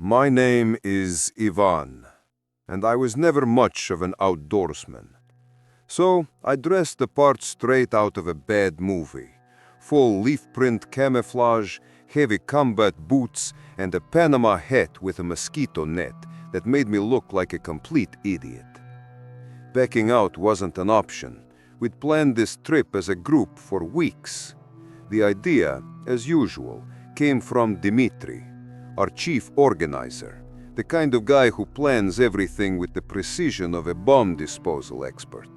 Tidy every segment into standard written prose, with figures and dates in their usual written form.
My name is Ivan, and I was never much of an outdoorsman. So I dressed the part straight out of a bad movie. Full leaf print camouflage, heavy combat boots, and a Panama hat with a mosquito net that made me look like a complete idiot. Backing out wasn't an option. We'd planned this trip as a group for weeks. The idea, as usual, came from Dmitri, our chief organizer, the kind of guy who plans everything with the precision of a bomb disposal expert.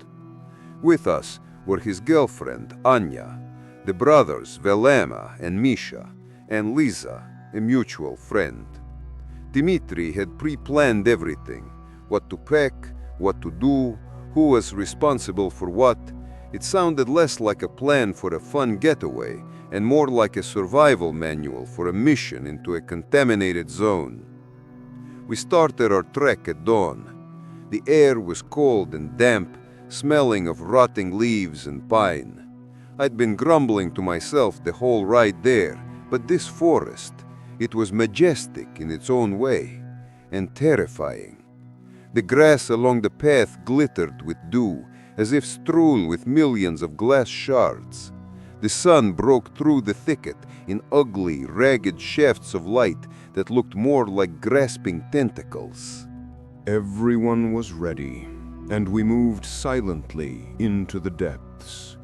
With us were his girlfriend, Anya, the brothers Velema and Misha, and Lisa, a mutual friend. Dmitri had pre-planned everything: what to pack, what to do, who was responsible for what. It sounded less like a plan for a fun getaway and more like a survival manual for a mission into a contaminated zone. We started our trek at dawn. The air was cold and damp, smelling of rotting leaves and pine. I'd been grumbling to myself the whole ride there, but this forest, it was majestic in its own way, and terrifying. The grass along the path glittered with dew, as if strewn with millions of glass shards. The sun broke through the thicket in ugly, ragged shafts of light that looked more like grasping tentacles. Everyone was ready, and we moved silently into the depths.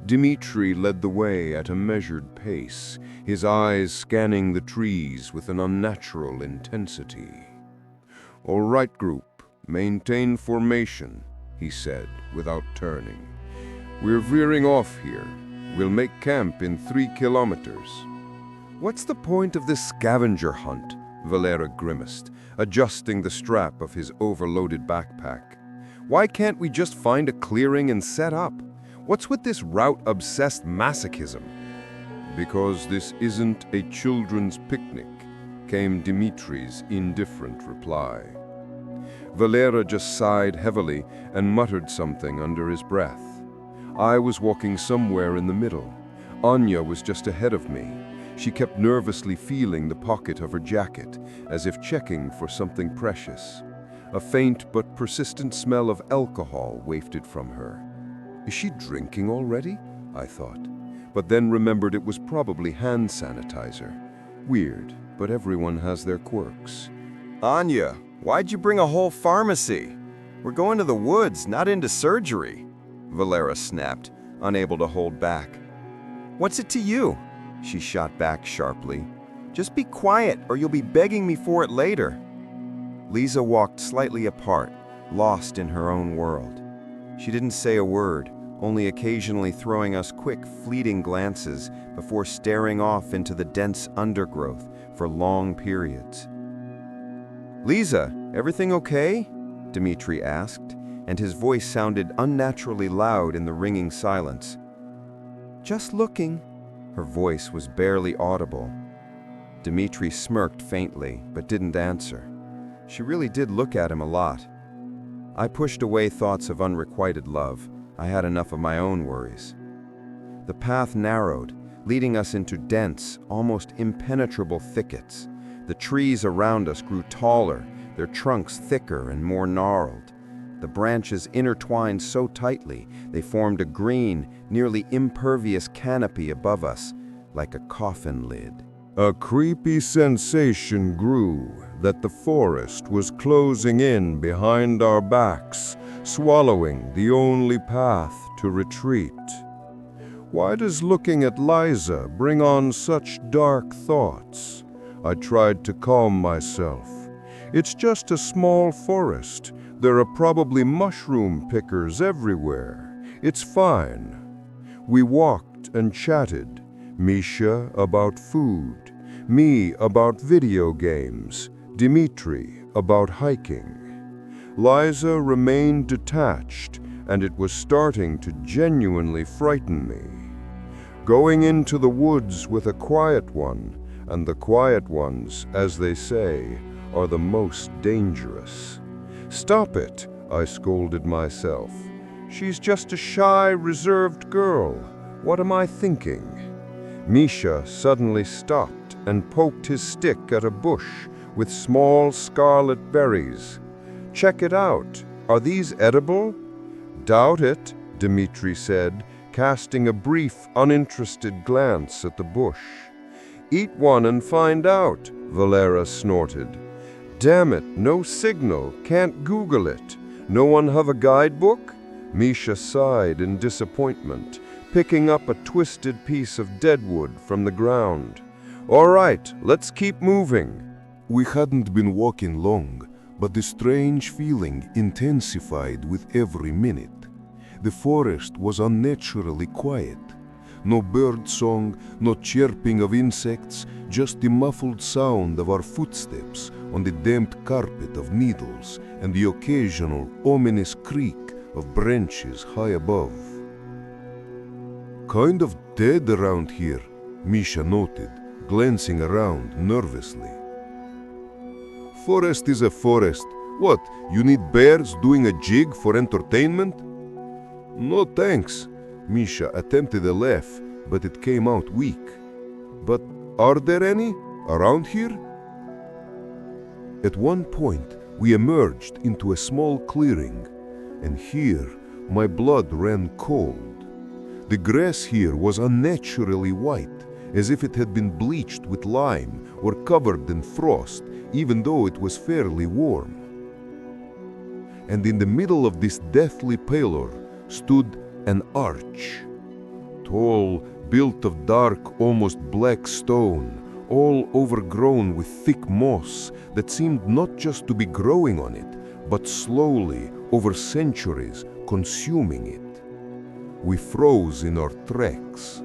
Dmitri led the way at a measured pace, his eyes scanning the trees with an unnatural intensity. "All right, group, maintain formation," he said without turning. "We're veering off here. We'll make camp in 3 kilometers. "What's the point of this scavenger hunt?" Valera grimaced, adjusting the strap of his overloaded backpack. "Why can't we just find a clearing and set up? What's with this route-obsessed masochism?" "Because this isn't a children's picnic," came Dimitri's indifferent reply. Valera just sighed heavily and muttered something under his breath. I was walking somewhere in the middle. Anya was just ahead of me. She kept nervously feeling the pocket of her jacket, as if checking for something precious. A faint but persistent smell of alcohol wafted from her. "Is she drinking already?" I thought, but then remembered it was probably hand sanitizer. Weird, but everyone has their quirks. "Anya, why'd you bring a whole pharmacy? We're going to the woods, not into surgery," Valera snapped, unable to hold back. "What's it to you?" she shot back sharply. "Just be quiet, or you'll be begging me for it later." Lisa walked slightly apart, lost in her own world. She didn't say a word, only occasionally throwing us quick, fleeting glances before staring off into the dense undergrowth for long periods. "Lisa, everything okay?" Dmitri asked, and his voice sounded unnaturally loud in the ringing silence. "Just looking." Her voice was barely audible. Dmitri smirked faintly, but didn't answer. She really did look at him a lot. I pushed away thoughts of unrequited love. I had enough of my own worries. The path narrowed, leading us into dense, almost impenetrable thickets. The trees around us grew taller, their trunks thicker and more gnarled. The branches intertwined so tightly they formed a green, nearly impervious canopy above us, like a coffin lid. A creepy sensation grew that the forest was closing in behind our backs, swallowing the only path to retreat. Why does looking at Liza bring on such dark thoughts? I tried to calm myself. It's just a small forest. There are probably mushroom pickers everywhere. It's fine. We walked and chatted. Misha about food, me about video games, Dmitri about hiking. Liza remained detached, and it was starting to genuinely frighten me. Going into the woods with a quiet one, and the quiet ones, as they say, are the most dangerous. "Stop it," I scolded myself. "She's just a shy, reserved girl. What am I thinking?" Misha suddenly stopped and poked his stick at a bush, with small scarlet berries. Check it out. Are these edible? Doubt it, Dmitri said, casting a brief, uninterested glance at the bush. Eat one and find out, Valera snorted. Damn it, no signal, can't Google it. No one have a guidebook? Misha sighed in disappointment, picking up a twisted piece of deadwood from the ground. All right, let's keep moving. We hadn't been walking long, but the strange feeling intensified with every minute. The forest was unnaturally quiet. No bird song, no chirping of insects, just the muffled sound of our footsteps on the damp carpet of needles and the occasional ominous creak of branches high above. Kind of dead around here, Misha noted, glancing around nervously. Forest is a forest. What, you need bears doing a jig for entertainment? No thanks. Misha attempted a laugh, but it came out weak. But are there any around here? At one point, we emerged into a small clearing, and here my blood ran cold. The grass here was unnaturally white, as if it had been bleached with lime or covered in frost, even though it was fairly warm. And in the middle of this deathly pallor stood an arch. Tall, built of dark, almost black stone, all overgrown with thick moss that seemed not just to be growing on it, but slowly, over centuries, consuming it. We froze in our tracks.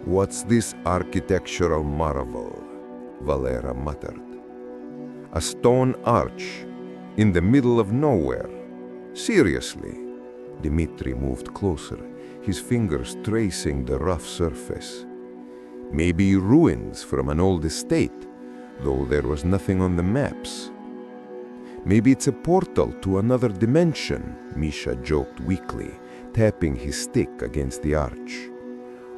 What's this architectural marvel? Valera muttered. A stone arch in the middle of nowhere. Seriously. Dmitri moved closer, his fingers tracing the rough surface. Maybe ruins from an old estate, though there was nothing on the maps. Maybe it's a portal to another dimension, Misha joked weakly, tapping his stick against the arch.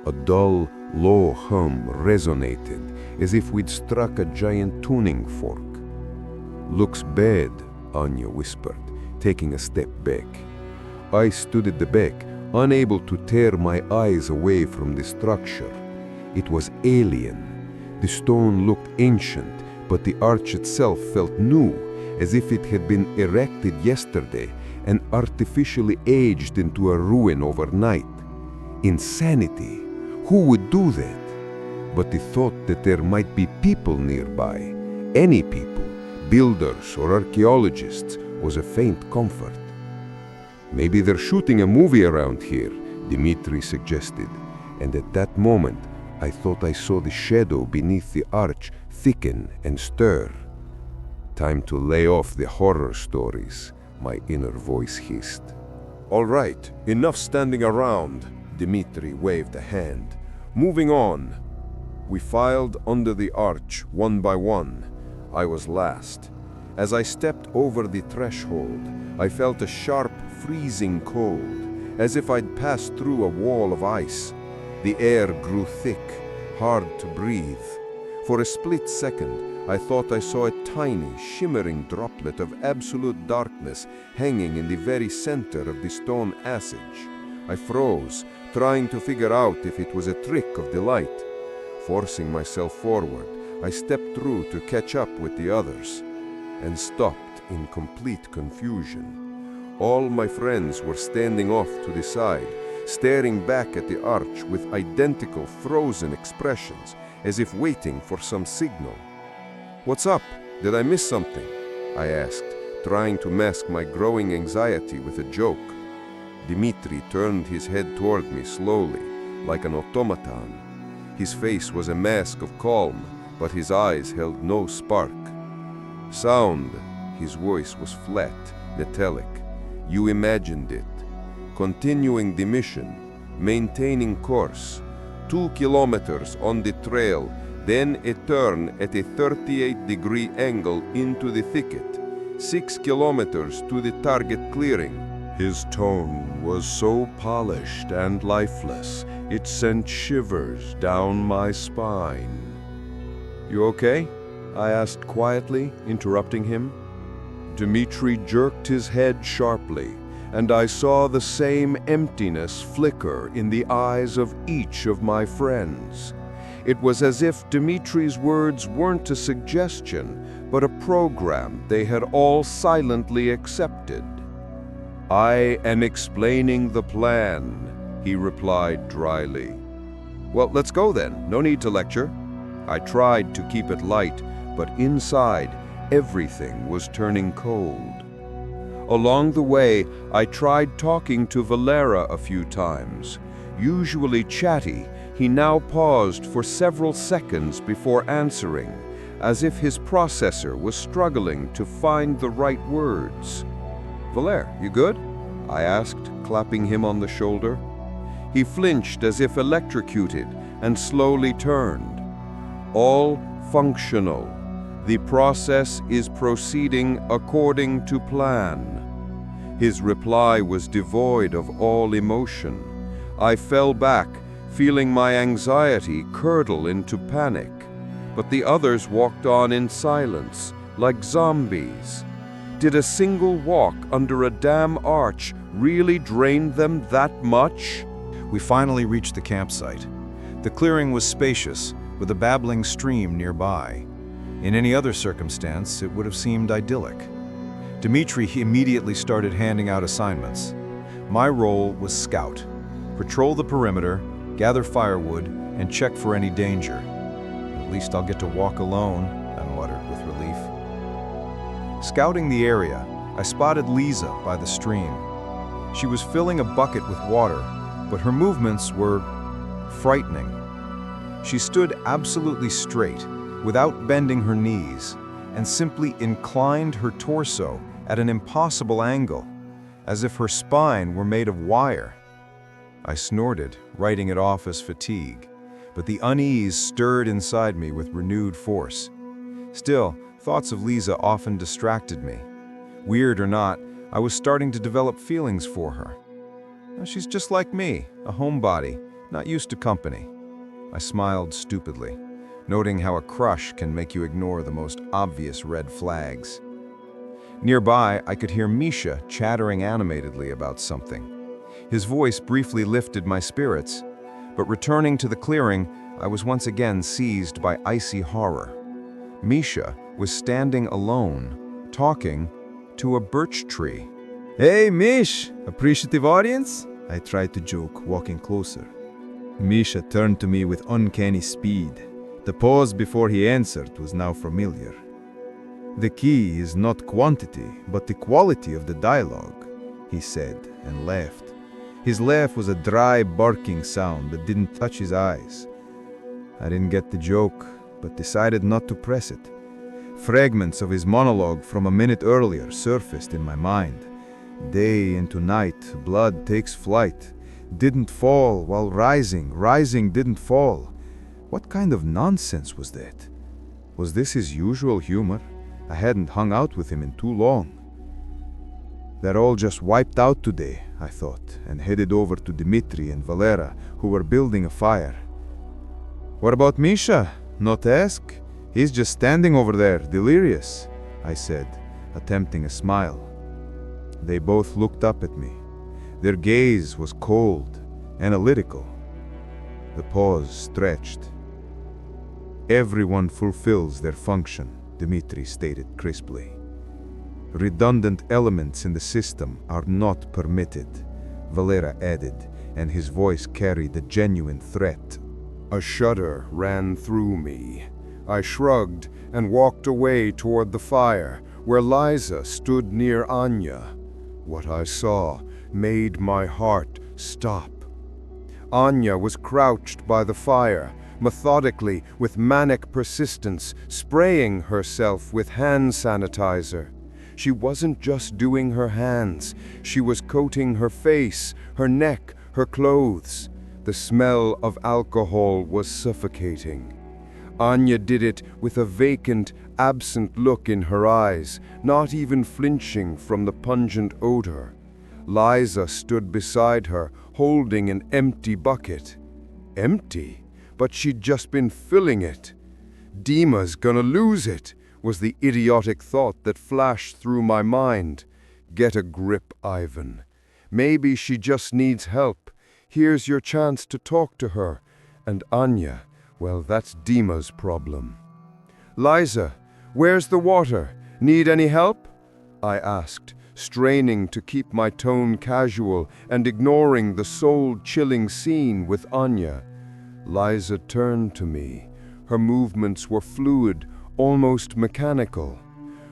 A dull, low hum resonated, as if we'd struck a giant tuning fork. Looks bad, Anya whispered, taking a step back. I stood at the back, unable to tear my eyes away from the structure. It was alien. The stone looked ancient, but the arch itself felt new, as if it had been erected yesterday and artificially aged into a ruin overnight. Insanity! Who would do that? But the thought that there might be people nearby, any people, builders or archaeologists, was a faint comfort. Maybe they're shooting a movie around here, Dmitri suggested, and at that moment I thought I saw the shadow beneath the arch thicken and stir. Time to lay off the horror stories, my inner voice hissed. All right, enough standing around, Dmitri waved a hand. Moving on. We filed under the arch one by one. I was last. As I stepped over the threshold, I felt a sharp, freezing cold, as if I'd passed through a wall of ice. The air grew thick, hard to breathe. For a split second, I thought I saw a tiny, shimmering droplet of absolute darkness hanging in the very center of the stone passage. I froze, trying to figure out if it was a trick of the light. Forcing myself forward, I stepped through to catch up with the others, and stopped in complete confusion. All my friends were standing off to the side, staring back at the arch with identical frozen expressions, as if waiting for some signal. "What's up? Did I miss something?" I asked, trying to mask my growing anxiety with a joke. Dmitri turned his head toward me slowly, like an automaton. His face was a mask of calm, but his eyes held no spark. Sound, his voice was flat, metallic. You imagined it. Continuing the mission, maintaining course. 2 kilometers on the trail, then a turn at a 38-degree angle into the thicket. 6 kilometers to the target clearing. His tone was so polished and lifeless, it sent shivers down my spine. You okay? I asked quietly, interrupting him. Dmitri jerked his head sharply, and I saw the same emptiness flicker in the eyes of each of my friends. It was as if Dmitri's words weren't a suggestion, but a program they had all silently accepted. "I am explaining the plan," he replied dryly. "Well, let's go then. No need to lecture." I tried to keep it light, but inside, everything was turning cold. Along the way, I tried talking to Valera a few times. Usually chatty, he now paused for several seconds before answering, as if his processor was struggling to find the right words. "Valer, you good?" I asked, clapping him on the shoulder. He flinched as if electrocuted and slowly turned. "All functional. The process is proceeding according to plan." His reply was devoid of all emotion. I fell back, feeling my anxiety curdle into panic. But the others walked on in silence, like zombies. Did a single walk under a damn arch really drain them that much? We finally reached the campsite. The clearing was spacious, with a babbling stream nearby. In any other circumstance, it would have seemed idyllic. Dmitri immediately started handing out assignments. My role was scout. Patrol the perimeter, gather firewood, and check for any danger. "At least I'll get to walk alone," I muttered with relief. Scouting the area, I spotted Lisa by the stream. She was filling a bucket with water, but her movements were frightening. She stood absolutely straight, without bending her knees, and simply inclined her torso at an impossible angle, as if her spine were made of wire. I snorted, writing it off as fatigue, but the unease stirred inside me with renewed force. Still, thoughts of Lisa often distracted me. Weird or not, I was starting to develop feelings for her. She's just like me, a homebody, not used to company. I smiled stupidly, noting how a crush can make you ignore the most obvious red flags. Nearby, I could hear Misha chattering animatedly about something. His voice briefly lifted my spirits, but returning to the clearing, I was once again seized by icy horror. Misha was standing alone, talking to a birch tree. "Hey, Mish! Appreciative audience?" I tried to joke, walking closer. Misha turned to me with uncanny speed. The pause before he answered was now familiar. "The key is not quantity, but the quality of the dialogue," he said and laughed. His laugh was a dry, barking sound that didn't touch his eyes. I didn't get the joke, but decided not to press it. Fragments of his monologue from a minute earlier surfaced in my mind. Day into night, blood takes flight. Didn't fall while rising, rising didn't fall. What kind of nonsense was that? Was this his usual humor? I hadn't hung out with him in too long. That all just wiped out today, I thought, and headed over to Dmitri and Valera, who were building a fire. "What about Misha? Not ask? He's just standing over there, delirious," I said, attempting a smile. They both looked up at me. Their gaze was cold, analytical. The pause stretched. "Everyone fulfills their function," Dmitri stated crisply. "Redundant elements in the system are not permitted," Valera added, and his voice carried a genuine threat. A shudder ran through me. I shrugged and walked away toward the fire, where Liza stood near Anya. What I saw made my heart stop. Anya was crouched by the fire, methodically, with manic persistence, spraying herself with hand sanitizer. She wasn't just doing her hands, she was coating her face, her neck, her clothes. The smell of alcohol was suffocating. Anya did it with a vacant, absent look in her eyes, not even flinching from the pungent odor. Liza stood beside her, holding an empty bucket. Empty? But she'd just been filling it. Dima's gonna lose it, was the idiotic thought that flashed through my mind. Get a grip, Ivan. Maybe she just needs help. Here's your chance to talk to her. And Anya, well, that's Dima's problem. Liza, where's the water? Need any help? I asked, straining to keep my tone casual and ignoring the soul-chilling scene with Anya. Liza turned to me. Her movements were fluid, almost mechanical.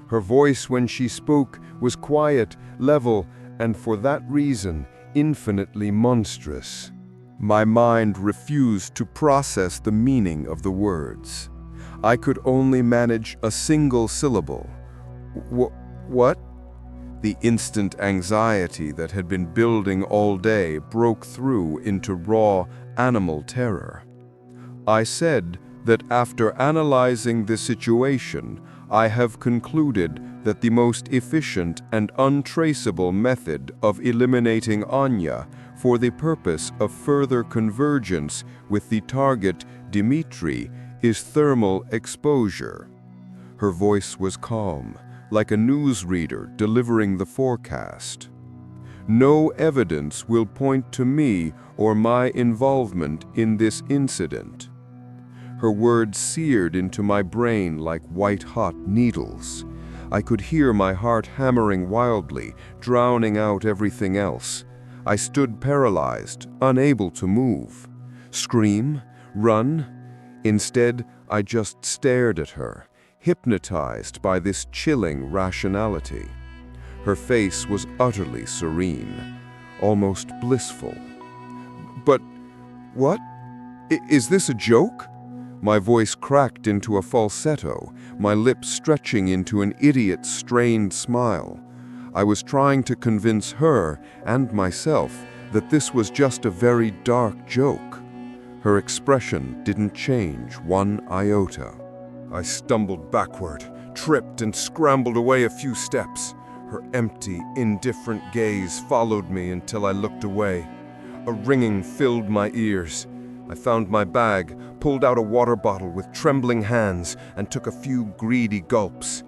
Her voice when she spoke was quiet, level, and for that reason, infinitely monstrous. My mind refused to process the meaning of the words. I could only manage a single syllable. What? The instant anxiety that had been building all day broke through into raw animal terror. I said that after analyzing the situation, I have concluded that the most efficient and untraceable method of eliminating Anya for the purpose of further convergence with the target Dimitri is thermal exposure. Her voice was calm, like a newsreader delivering the forecast. No evidence will point to me or my involvement in this incident. Her words seared into my brain like white-hot needles. I could hear my heart hammering wildly, drowning out everything else. I stood paralyzed, unable to move. Scream? Run? Instead, I just stared at her, hypnotized by this chilling rationality. Her face was utterly serene, almost blissful. But what? Is this a joke? My voice cracked into a falsetto, my lips stretching into an idiot, strained smile. I was trying to convince her and myself that this was just a very dark joke. Her expression didn't change one iota. I stumbled backward, tripped and scrambled away a few steps. Her empty, indifferent gaze followed me until I looked away. A ringing filled my ears. I found my bag, pulled out a water bottle with trembling hands, and took a few greedy gulps.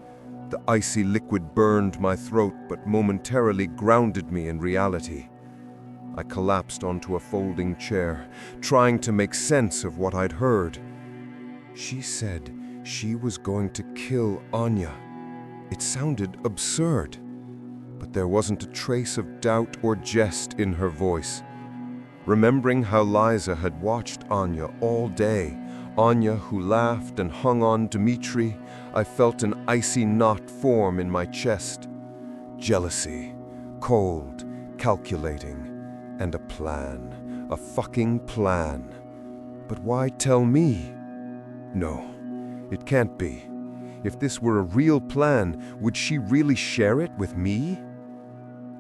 The icy liquid burned my throat but momentarily grounded me in reality. I collapsed onto a folding chair, trying to make sense of what I'd heard. She said she was going to kill Anya. It sounded absurd, but there wasn't a trace of doubt or jest in her voice. Remembering how Liza had watched Anya all day, Anya who laughed and hung on Dimitri, I felt an icy knot form in my chest. Jealousy, cold, calculating, and a plan. A fucking plan. But why tell me? No, it can't be. If this were a real plan, would she really share it with me?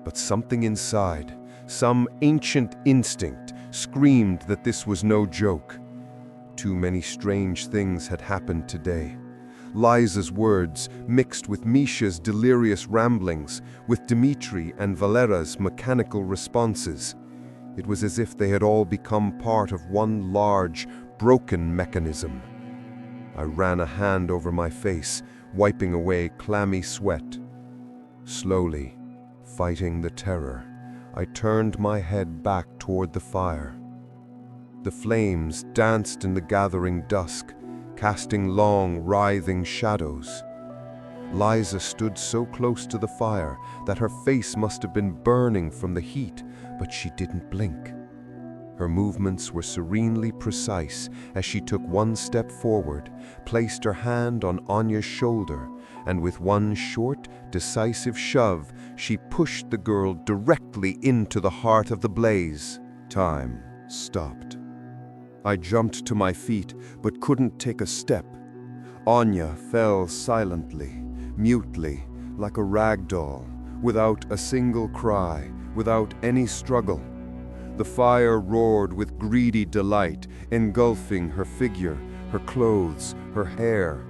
But something inside, some ancient instinct, screamed that this was no joke. Too many strange things had happened today. Liza's words mixed with Misha's delirious ramblings, with Dimitri and Valera's mechanical responses. It was as if they had all become part of one large, broken mechanism. I ran a hand over my face, wiping away clammy sweat. Slowly, fighting the terror, I turned my head back toward the fire. The flames danced in the gathering dusk, casting long, writhing shadows. Liza stood so close to the fire that her face must have been burning from the heat, but she didn't blink. Her movements were serenely precise as she took one step forward, placed her hand on Anya's shoulder, and with one short, decisive shove, she pushed the girl directly into the heart of the blaze. Time stopped. I jumped to my feet, but couldn't take a step. Anya fell silently, mutely, like a rag doll, without a single cry, without any struggle. The fire roared with greedy delight, engulfing her figure, her clothes, her hair.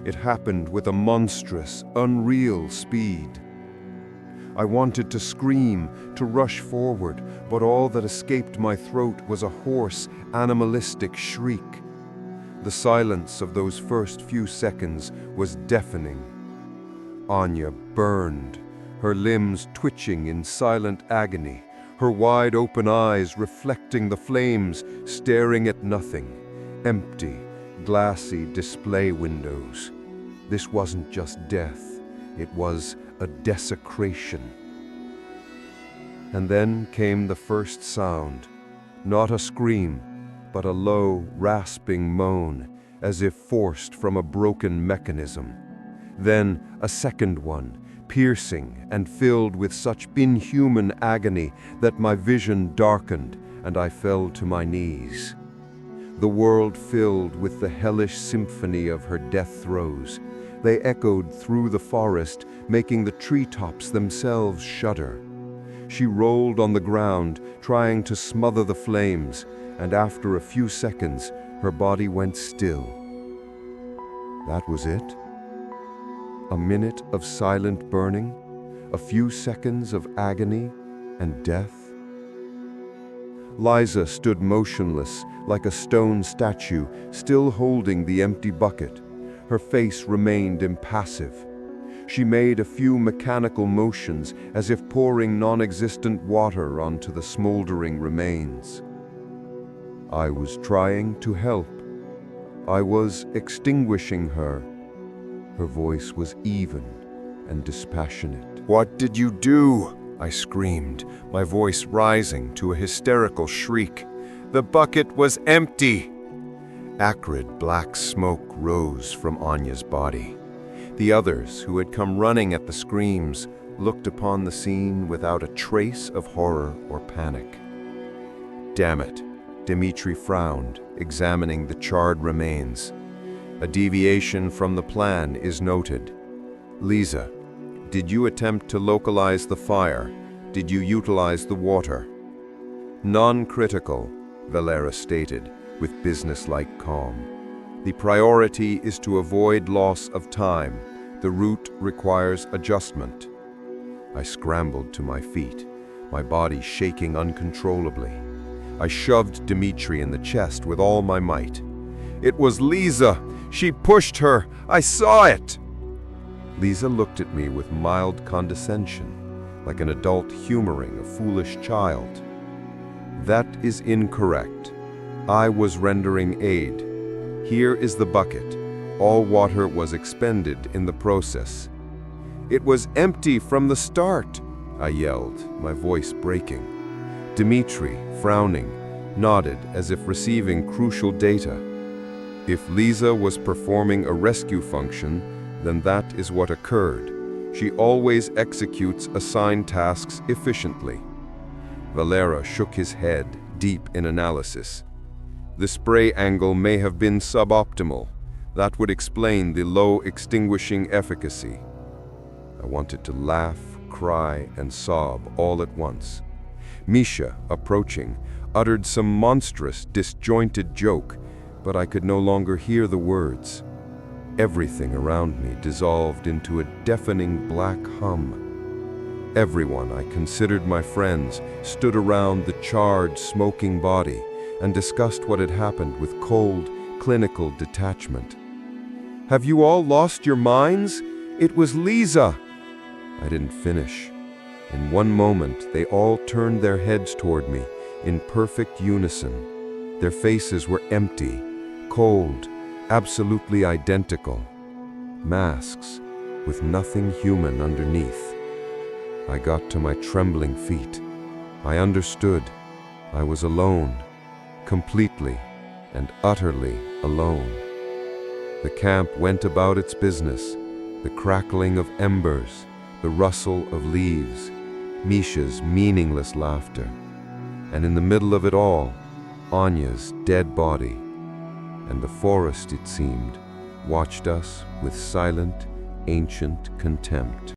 It happened with a monstrous, unreal speed. I wanted to scream, to rush forward, but all that escaped my throat was a hoarse, animalistic shriek. The silence of those first few seconds was deafening. Anya burned, her limbs twitching in silent agony, her wide-open eyes reflecting the flames, staring at nothing. Empty, glassy display windows. This wasn't just death, it was a desecration. And then came the first sound, not a scream, but a low, rasping moan, as if forced from a broken mechanism. Then a second one, piercing and filled with such inhuman agony that my vision darkened and I fell to my knees. The world filled with the hellish symphony of her death throes. They echoed through the forest, making the treetops themselves shudder. She rolled on the ground, trying to smother the flames, and after a few seconds, her body went still. That was it? A minute of silent burning? A few seconds of agony and death? Liza stood motionless, like a stone statue, still holding the empty bucket. Her face remained impassive. She made a few mechanical motions, as if pouring non-existent water onto the smoldering remains. I was trying to help. I was extinguishing her. Her voice was even and dispassionate. "What did you do?" I screamed, my voice rising to a hysterical shriek. "The bucket was empty!" Acrid black smoke rose from Anya's body. The others, who had come running at the screams, looked upon the scene without a trace of horror or panic. "Damn it," Dmitri frowned, examining the charred remains. "A deviation from the plan is noted. Liza, did you attempt to localize the fire? Did you utilize the water?" "Non-critical," Valera stated, with businesslike calm. "The priority is to avoid loss of time. The route requires adjustment." I scrambled to my feet, my body shaking uncontrollably. I shoved Dmitri in the chest with all my might. "It was Liza! She pushed her! I saw it!" Liza looked at me with mild condescension, like an adult humoring a foolish child. "That is incorrect. I was rendering aid. Here is the bucket. All water was expended in the process." "It was empty from the start," I yelled, my voice breaking. Dmitri, frowning, nodded as if receiving crucial data. If Liza was performing a rescue function, then that is what occurred. She always executes assigned tasks efficiently. Valera shook his head, deep in analysis. "The spray angle may have been suboptimal. That would explain the low extinguishing efficacy." I wanted to laugh, cry, and sob all at once. Misha, approaching, uttered some monstrous, disjointed joke, but I could no longer hear the words. Everything around me dissolved into a deafening black hum. Everyone I considered my friends stood around the charred, smoking body and discussed what had happened with cold, clinical detachment. "Have you all lost your minds? It was Liza!" I didn't finish. In one moment, they all turned their heads toward me in perfect unison. Their faces were empty, cold, absolutely identical. Masks, with nothing human underneath. I got to my trembling feet. I understood. I was alone, completely and utterly alone. The camp went about its business, the crackling of embers, the rustle of leaves, Misha's meaningless laughter, and in the middle of it all, Anya's dead body. And the forest, it seemed, watched us with silent, ancient contempt.